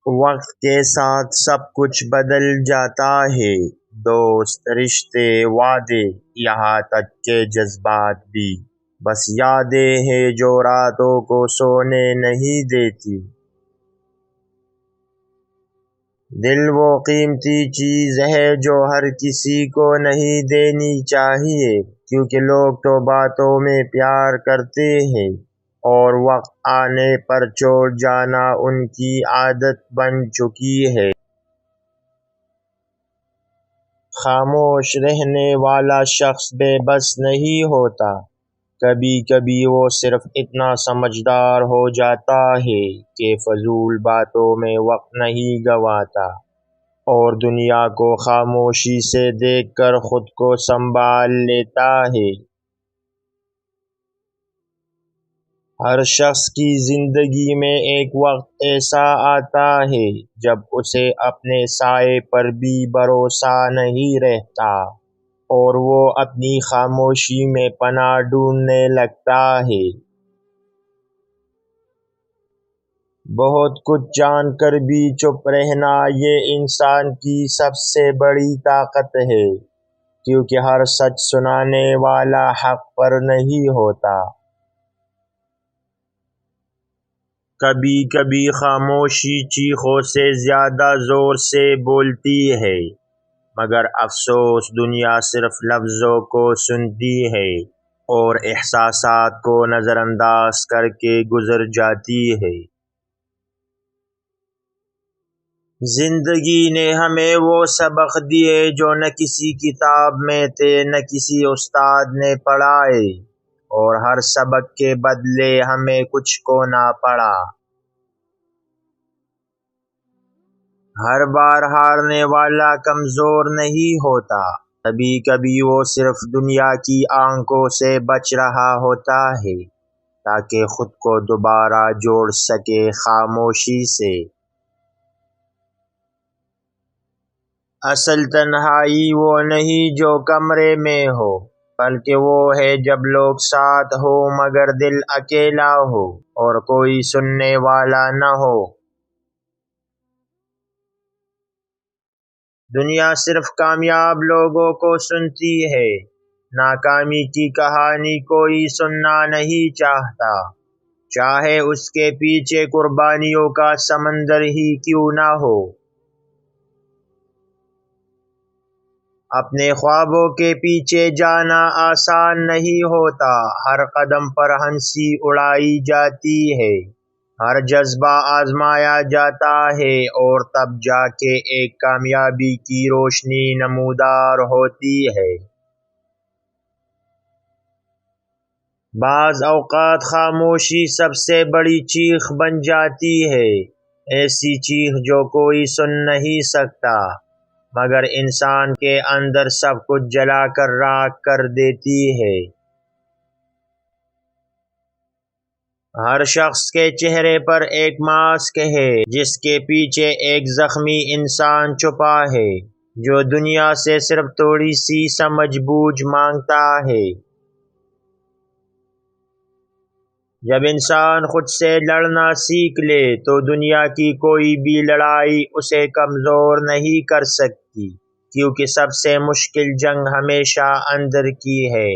وقت کے ساتھ سب کچھ بدل جاتا ہے، دوست، رشتے، وعدے، یہاں تک کہ جذبات بھی۔ بس یادیں ہیں جو راتوں کو سونے نہیں دیتی۔ دل وہ قیمتی چیز ہے جو ہر کسی کو نہیں دینی چاہیے، کیونکہ لوگ تو باتوں میں پیار کرتے ہیں اور وقت آنے پر چھوڑ جانا ان کی عادت بن چکی ہے۔ خاموش رہنے والا شخص بے بس نہیں ہوتا، کبھی کبھی وہ صرف اتنا سمجھدار ہو جاتا ہے کہ فضول باتوں میں وقت نہیں گنواتا اور دنیا کو خاموشی سے دیکھ کر خود کو سنبھال لیتا ہے۔ ہر شخص کی زندگی میں ایک وقت ایسا آتا ہے جب اسے اپنے سائے پر بھی بھروسہ نہیں رہتا اور وہ اپنی خاموشی میں پناہ ڈھونڈنے لگتا ہے۔ بہت کچھ جان کر بھی چپ رہنا یہ انسان کی سب سے بڑی طاقت ہے، کیونکہ ہر سچ سنانے والا حق پر نہیں ہوتا۔ کبھی کبھی خاموشی چیخوں سے زیادہ زور سے بولتی ہے، مگر افسوس دنیا صرف لفظوں کو سنتی ہے اور احساسات کو نظر انداز کر کے گزر جاتی ہے۔ زندگی نے ہمیں وہ سبق دیے جو نہ کسی کتاب میں تھے نہ کسی استاد نے پڑھائے، اور ہر سبق کے بدلے ہمیں کچھ کھونا پڑا۔ ہر بار ہارنے والا کمزور نہیں ہوتا، کبھی کبھی وہ صرف دنیا کی آنکھوں سے بچ رہا ہوتا ہے تاکہ خود کو دوبارہ جوڑ سکے خاموشی سے۔ اصل تنہائی وہ نہیں جو کمرے میں ہو، بلکہ وہ ہے جب لوگ ساتھ ہو مگر دل اکیلا ہو اور کوئی سننے والا نہ ہو۔ دنیا صرف کامیاب لوگوں کو سنتی ہے، ناکامی کی کہانی کوئی سننا نہیں چاہتا، چاہے اس کے پیچھے قربانیوں کا سمندر ہی کیوں نہ ہو۔ اپنے خوابوں کے پیچھے جانا آسان نہیں ہوتا، ہر قدم پر ہنسی اڑائی جاتی ہے، ہر جذبہ آزمایا جاتا ہے اور تب جا کے ایک کامیابی کی روشنی نمودار ہوتی ہے۔ بعض اوقات خاموشی سب سے بڑی چیخ بن جاتی ہے، ایسی چیخ جو کوئی سن نہیں سکتا مگر انسان کے اندر سب کچھ جلا کر راکھ کر دیتی ہے۔ ہر شخص کے چہرے پر ایک ماسک ہے جس کے پیچھے ایک زخمی انسان چھپا ہے جو دنیا سے صرف تھوڑی سی سمجھ بوجھ مانگتا ہے۔ جب انسان خود سے لڑنا سیکھ لے تو دنیا کی کوئی بھی لڑائی اسے کمزور نہیں کر سکتی، کیونکہ سب سے مشکل جنگ ہمیشہ اندر کی ہے۔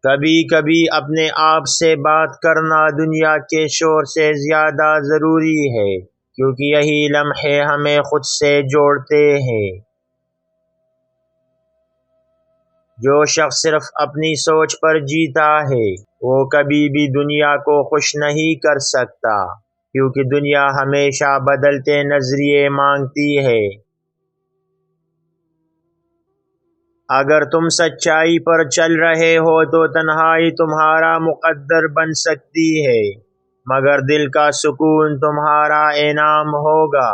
کبھی کبھی اپنے آپ سے بات کرنا دنیا کے شور سے زیادہ ضروری ہے، کیونکہ یہی لمحے ہمیں خود سے جوڑتے ہیں۔ جو شخص صرف اپنی سوچ پر جیتا ہے وہ کبھی بھی دنیا کو خوش نہیں کر سکتا، کیونکہ دنیا ہمیشہ بدلتے نظریے مانگتی ہے۔ اگر تم سچائی پر چل رہے ہو تو تنہائی تمہارا مقدر بن سکتی ہے، مگر دل کا سکون تمہارا انعام ہوگا۔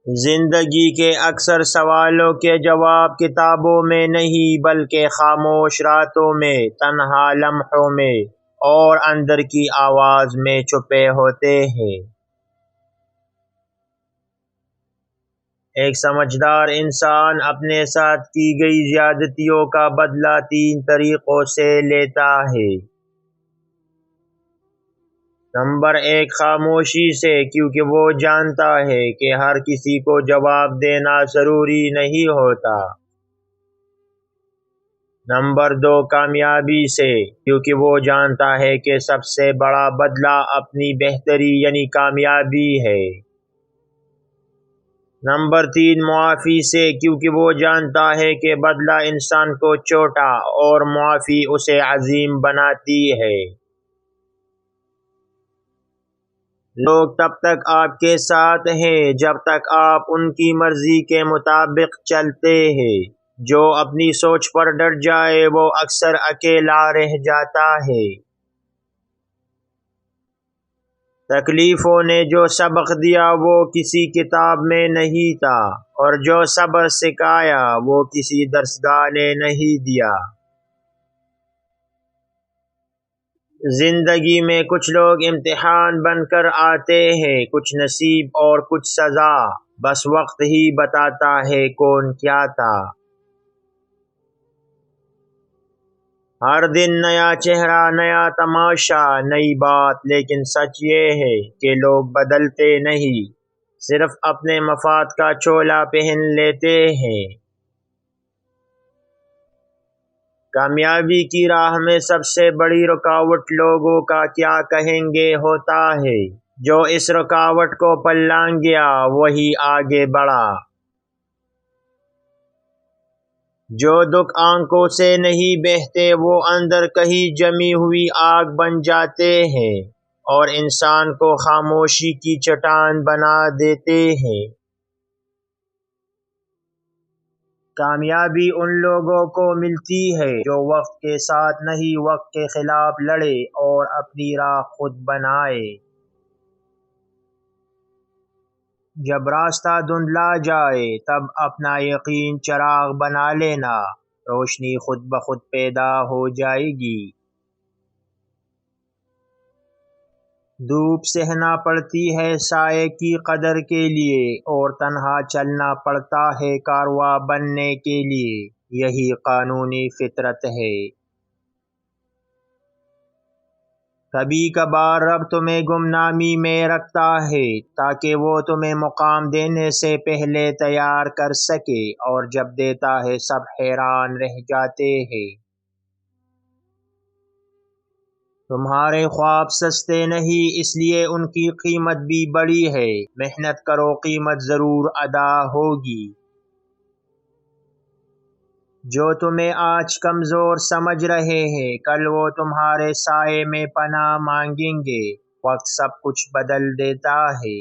زندگی کے اکثر سوالوں کے جواب کتابوں میں نہیں بلکہ خاموش راتوں میں، تنہا لمحوں میں اور اندر کی آواز میں چھپے ہوتے ہیں۔ ایک سمجھدار انسان اپنے ساتھ کی گئی زیادتیوں کا بدلہ 3 طریقوں سے لیتا ہے۔ نمبر 1 خاموشی سے، کیونکہ وہ جانتا ہے کہ ہر کسی کو جواب دینا ضروری نہیں ہوتا۔ نمبر 2 کامیابی سے، کیونکہ وہ جانتا ہے کہ سب سے بڑا بدلہ اپنی بہتری یعنی کامیابی ہے۔ نمبر 3 معافی سے، کیونکہ وہ جانتا ہے کہ بدلہ انسان کو چھوٹا اور معافی اسے عظیم بناتی ہے۔ لوگ تب تک آپ کے ساتھ ہیں جب تک آپ ان کی مرضی کے مطابق چلتے ہیں۔ جو اپنی سوچ پر ڈٹ جائے وہ اکثر اکیلا رہ جاتا ہے۔ تکلیفوں نے جو سبق دیا وہ کسی کتاب میں نہیں تھا، اور جو صبر سکھایا وہ کسی درسگاہ نے نہیں دیا۔ زندگی میں کچھ لوگ امتحان بن کر آتے ہیں، کچھ نصیب اور کچھ سزا، بس وقت ہی بتاتا ہے کون کیا تھا۔ ہر دن نیا چہرہ، نیا تماشا، نئی بات، لیکن سچ یہ ہے کہ لوگ بدلتے نہیں، صرف اپنے مفاد کا چولا پہن لیتے ہیں۔ کامیابی کی راہ میں سب سے بڑی رکاوٹ لوگوں کا کیا کہیں گے ہوتا ہے۔ جو اس رکاوٹ کو پلانگ گیا وہی آگے بڑھا۔ جو دکھ آنکھوں سے نہیں بہتے وہ اندر کہیں جمی ہوئی آگ بن جاتے ہیں اور انسان کو خاموشی کی چٹان بنا دیتے ہیں۔ کامیابی ان لوگوں کو ملتی ہے جو وقت کے ساتھ نہیں وقت کے خلاف لڑے اور اپنی راہ خود بنائے۔ جب راستہ دھندلا جائے تب اپنا یقین چراغ بنا لینا، روشنی خود بخود پیدا ہو جائے گی۔ دھوپ سہنا پڑتی ہے سائے کی قدر کے لیے، اور تنہا چلنا پڑتا ہے کارواں بننے کے لیے، یہی قانونی فطرت ہے۔ کبھی کبھار رب تمہیں گمنامی میں رکھتا ہے تاکہ وہ تمہیں مقام دینے سے پہلے تیار کر سکے، اور جب دیتا ہے سب حیران رہ جاتے ہیں۔ تمہارے خواب سستے نہیں، اس لیے ان کی قیمت بھی بڑی ہے۔ محنت کرو، قیمت ضرور ادا ہوگی۔ جو تمہیں آج کمزور سمجھ رہے ہیں کل وہ تمہارے سائے میں پناہ مانگیں گے۔ وقت سب کچھ بدل دیتا ہے۔